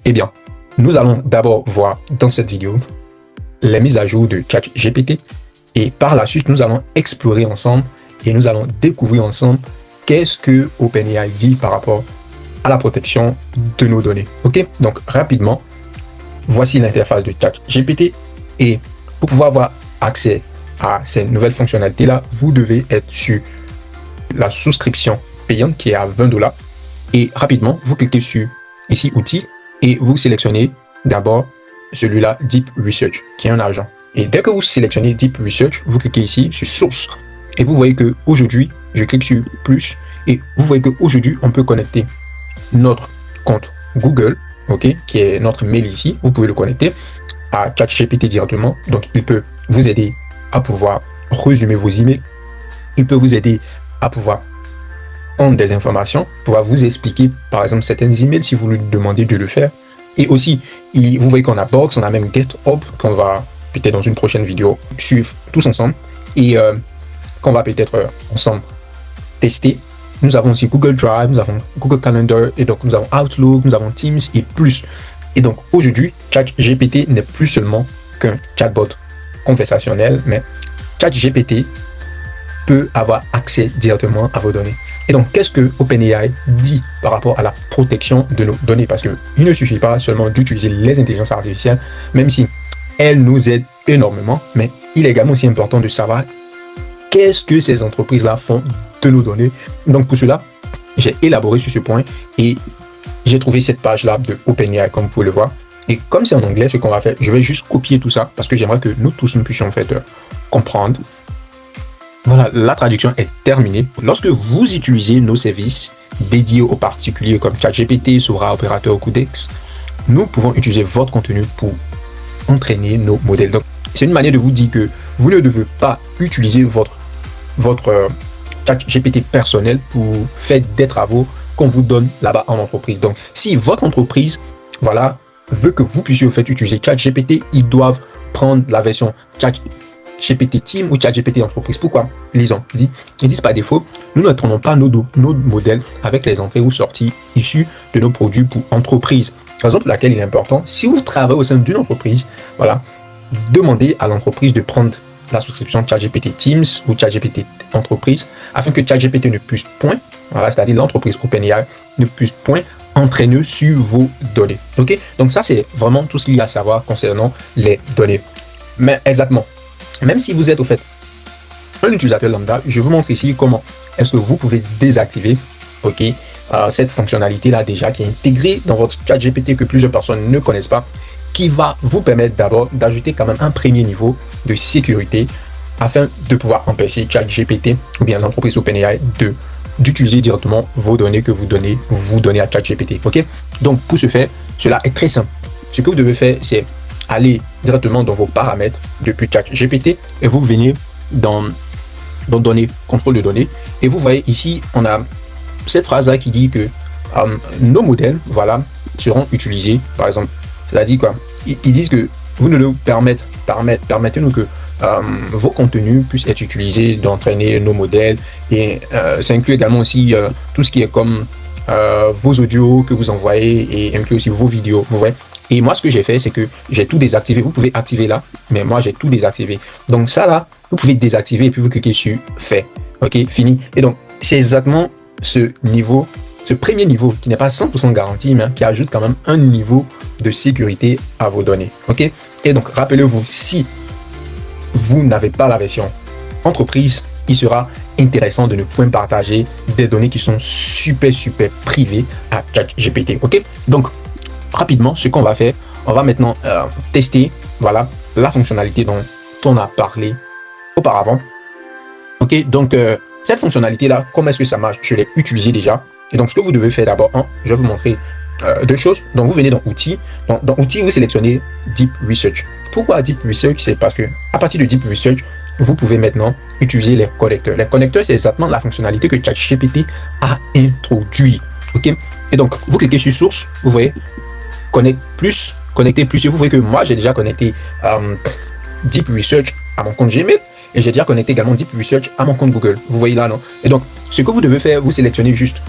Eh bien, nous allons d'abord voir dans cette vidéo les mises à jour de ChatGPT et par la suite, nous allons explorer ensemble et nous allons découvrir ensemble qu'est-ce que OpenAI dit par rapport à la protection de nos données. Ok, donc rapidement, voici l'interface de ChatGPT et pour pouvoir avoir accès à ces nouvelles fonctionnalités-là, vous devez être sur la souscription payante qui est à $20 et rapidement, vous cliquez sur ici outils et vous sélectionnez d'abord celui-là Deep Research qui est un agent. Et dès que vous sélectionnez Deep Research, vous cliquez ici sur source et vous voyez que aujourd'hui, je clique sur plus et vous voyez qu'aujourd'hui, on peut connecter notre compte Google, ok, qui est notre mail ici. Vous pouvez le connecter à ChatGPT directement. Donc, il peut vous aider à pouvoir résumer vos emails. Il peut vous aider à pouvoir prendre des informations, pouvoir vous expliquer, par exemple, certaines emails si vous lui demandez de le faire. Et aussi, vous voyez qu'on a Box, on a même GitHub qu'on va peut-être dans une prochaine vidéo suivre tous ensemble et qu'on va peut-être ensemble tester. Nous avons aussi Google Drive, nous avons Google Calendar et donc nous avons Outlook, nous avons Teams et plus. Et donc aujourd'hui, ChatGPT n'est plus seulement qu'un chatbot conversationnel, mais ChatGPT peut avoir accès directement à vos données. Et donc, qu'est-ce que OpenAI dit par rapport à la protection de nos données? Parce qu'il ne suffit pas seulement d'utiliser les intelligences artificielles, même si elles nous aident énormément, mais il est également aussi important de savoir qu'est-ce que ces entreprises-là font de nos données. Donc, pour cela, j'ai élaboré sur ce point et j'ai trouvé cette page-là de OpenAI, comme vous pouvez le voir. Et comme c'est en anglais, ce qu'on va faire, je vais juste copier tout ça parce que j'aimerais que nous tous nous puissions en fait comprendre. Voilà, la traduction est terminée. Lorsque vous utilisez nos services dédiés aux particuliers comme ChatGPT, Sora, Operator, Codex, nous pouvons utiliser votre contenu pour entraîner nos modèles. Donc, c'est une manière de vous dire que vous ne devez pas utiliser votre ChatGPT personnel pour faire des travaux qu'on vous donne là-bas en entreprise. Donc, si votre entreprise, voilà, veut que vous puissiez en fait utiliser ChatGPT, ils doivent prendre la version ChatGPT Team ou ChatGPT Entreprise. Pourquoi? Lisons. Ils disent par défaut, nous n'entraînons pas nos modèles avec les entrées ou sorties issues de nos produits pour entreprise. Raison pour laquelle il est important, si vous travaillez au sein d'une entreprise, voilà, demandez à l'entreprise de prendre la souscription ChatGPT Teams ou ChatGPT Entreprise afin que ChatGPT ne puisse point, voilà, c'est-à-dire l'entreprise OpenAI ne puisse point entraîner sur vos données. Ok? Donc ça, c'est vraiment tout ce qu'il y a à savoir concernant les données. Mais exactement. Même si vous êtes au fait un utilisateur lambda, je vous montre ici comment est-ce que vous pouvez désactiver, ok, cette fonctionnalité-là déjà qui est intégrée dans votre ChatGPT que plusieurs personnes ne connaissent pas, qui va vous permettre d'abord d'ajouter quand même un premier niveau de sécurité afin de pouvoir empêcher ChatGPT ou bien l'entreprise OpenAI d'utiliser directement vos données que vous donnez à ChatGPT. Ok? Donc pour ce faire, cela est très simple. Ce que vous devez faire, c'est aller directement dans vos paramètres depuis ChatGPT et vous venez dans données, contrôle de données et vous voyez ici, on a cette phrase-là qui dit que nos modèles, voilà, seront utilisés, par exemple, cela dit quoi? Ils disent que vous ne nous permettez-nous que vos contenus puissent être utilisés d'entraîner nos modèles et ça inclut également aussi tout ce qui est comme vos audios que vous envoyez et inclut aussi vos vidéos, vous voyez. Et moi, ce que j'ai fait, c'est que j'ai tout désactivé. Vous pouvez activer là, mais moi, j'ai tout désactivé. Donc ça là, vous pouvez désactiver et puis vous cliquez sur fait. Ok, fini. Et donc, c'est exactement ce niveau, ce premier niveau qui n'est pas 100% garanti, mais qui ajoute quand même un niveau de sécurité à vos données. Ok. Et donc, rappelez-vous, si vous n'avez pas la version entreprise, il sera intéressant de ne point partager des données qui sont super privées à ChatGPT. Ok. Donc, rapidement, ce qu'on va faire, on va maintenant tester, voilà, la fonctionnalité dont on a parlé auparavant. Ok, donc cette fonctionnalité-là, comment est-ce que ça marche? Je l'ai utilisée déjà. Et donc, ce que vous devez faire d'abord, je vais vous montrer deux choses. Donc, vous venez dans Outils. Dans Outils, vous sélectionnez Deep Research. Pourquoi Deep Research? C'est parce que à partir de Deep Research, vous pouvez maintenant utiliser les connecteurs. Les connecteurs, c'est exactement la fonctionnalité que ChatGPT a introduit. Ok, et donc, vous cliquez sur Source, vous voyez, connecter plus. Et vous voyez que moi, j'ai déjà connecté Deep Research à mon compte Gmail et j'ai déjà connecté également Deep Research à mon compte Google. Vous voyez là, non? Et donc, ce que vous devez faire, vous sélectionnez juste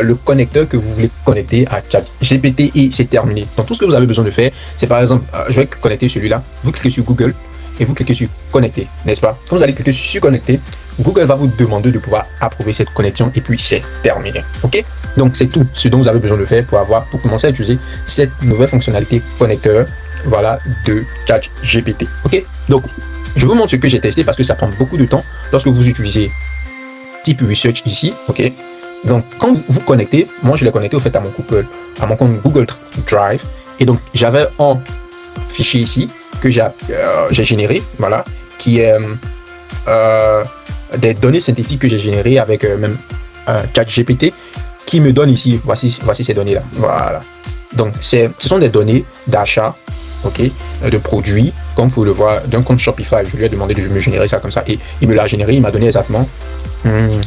le connecteur que vous voulez connecter à ChatGPT et c'est terminé. Donc tout ce que vous avez besoin de faire, c'est par exemple, je vais connecter celui-là, vous cliquez sur Google et vous cliquez sur connecter, n'est-ce pas? Quand vous allez cliquer sur connecter, Google va vous demander de pouvoir approuver cette connexion et puis c'est terminé. Ok? Donc c'est tout ce dont vous avez besoin de faire pour commencer à utiliser cette nouvelle fonctionnalité connecteur, voilà, de ChatGPT. Ok? Donc je vous montre ce que j'ai testé parce que ça prend beaucoup de temps lorsque vous utilisez Deep Research ici. Ok? Donc quand vous connectez, moi je l'ai connecté au fait à mon compte Google Drive et donc j'avais un fichier ici que j'ai généré, voilà, qui est des données synthétiques que j'ai générées avec même ChatGPT qui me donne ici, voici ces données-là, voilà. Donc ce sont des données d'achat, ok, de produits, comme vous pouvez le voir, d'un compte Shopify. Je lui ai demandé de me générer ça comme ça et il me l'a généré, il m'a donné exactement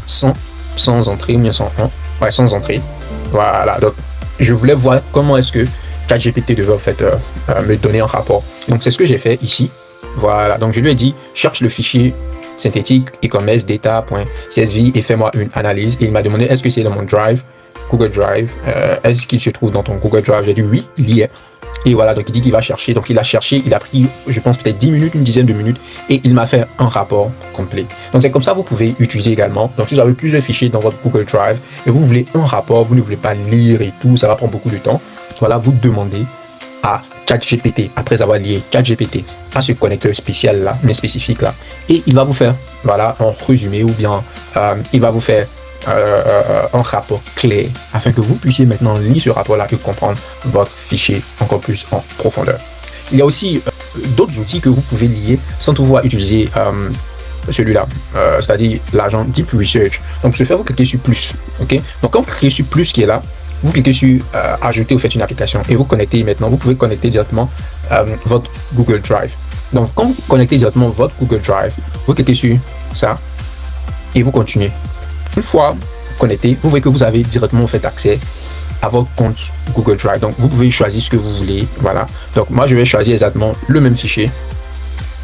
100 entrées, ou bien 101, ouais, 100 entrées, voilà. Donc je voulais voir comment est-ce que ChatGPT devait en fait me donner un rapport. Donc c'est ce que j'ai fait ici. Voilà. Donc je lui ai dit cherche le fichier synthétique e-commerce data.csv et fais-moi une analyse. Et il m'a demandé est-ce que c'est dans mon Drive, Google Drive, est-ce qu'il se trouve dans ton Google Drive? J'ai dit oui, il y est. Et voilà, donc il dit qu'il va chercher. Donc il a cherché, il a pris, je pense, peut-être 10 minutes, une dizaine de minutes, et il m'a fait un rapport complet. Donc c'est comme ça, vous pouvez utiliser également. Donc si vous avez plusieurs fichiers dans votre Google Drive et vous voulez un rapport, vous ne voulez pas lire et tout, ça va prendre beaucoup de temps. Voilà, vous demandez à ChatGPT, après avoir lié ChatGPT à ce connecteur spécial là, mais spécifique là, et il va vous faire, voilà, un résumé ou bien il va vous faire un rapport clair afin que vous puissiez maintenant lire ce rapport-là et comprendre votre fichier encore plus en profondeur. Il y a aussi d'autres outils que vous pouvez lier sans toutefois utiliser celui-là, c'est-à-dire l'agent Deep Research. Donc, ce faire, vous cliquez sur plus, ok? Donc, quand vous cliquez sur plus qui est là, vous cliquez sur ajouter, vous faites une application et vous connectez maintenant. Vous pouvez connecter directement votre Google Drive. Donc, quand vous connectez directement votre Google Drive, vous cliquez sur ça et vous continuez. Une fois connecté, vous voyez que vous avez directement fait accès à votre compte Google Drive. Donc, vous pouvez choisir ce que vous voulez. Voilà. Donc, moi, je vais choisir exactement le même fichier.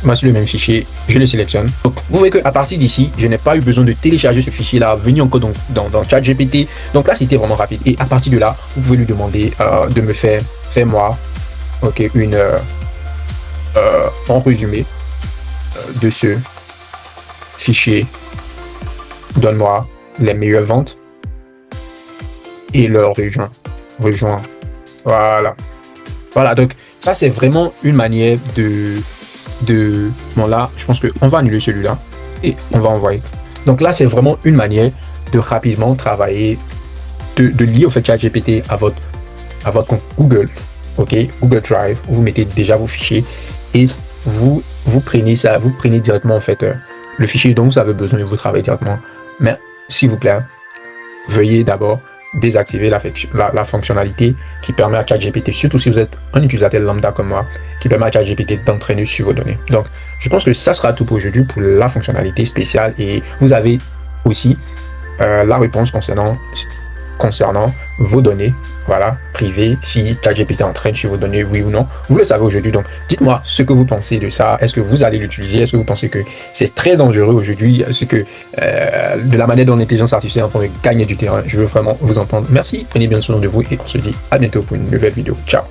Voici le même fichier, je le sélectionne. Donc, vous voyez qu'à partir d'ici, je n'ai pas eu besoin de télécharger ce fichier-là, venir encore dans ChatGPT. Donc là, c'était vraiment rapide. Et à partir de là, vous pouvez lui demander de me faire, fais-moi, ok, en résumé de ce fichier. Donne-moi les meilleures ventes et leur rejoint. Voilà. Voilà, donc ça, c'est vraiment une manière bon là, je pense qu'on va annuler celui-là et on va envoyer. Donc là, c'est vraiment une manière de rapidement travailler, de lier au fait ChatGPT à votre compte Google, ok, Google Drive. Vous mettez déjà vos fichiers et vous prenez ça, vous prenez directement en fait le fichier dont vous avez besoin et vous travaillez directement. Mais s'il vous plaît, veuillez d'abord désactiver la fonctionnalité qui permet à ChatGPT, surtout si vous êtes un utilisateur lambda comme moi, qui permet à ChatGPT d'entraîner sur vos données. Donc, je pense que ça sera tout pour aujourd'hui pour la fonctionnalité spéciale et vous avez aussi la réponse concernant vos données, voilà, privées, si ChatGPT entraîne sur vos données, oui ou non. Vous le savez aujourd'hui, donc dites-moi ce que vous pensez de ça. Est-ce que vous allez l'utiliser? Est-ce que vous pensez que c'est très dangereux aujourd'hui? Est-ce que de la manière dont l'intelligence artificielle est en train de gagner du terrain? Je veux vraiment vous entendre. Merci, prenez bien soin de vous et on se dit à bientôt pour une nouvelle vidéo. Ciao!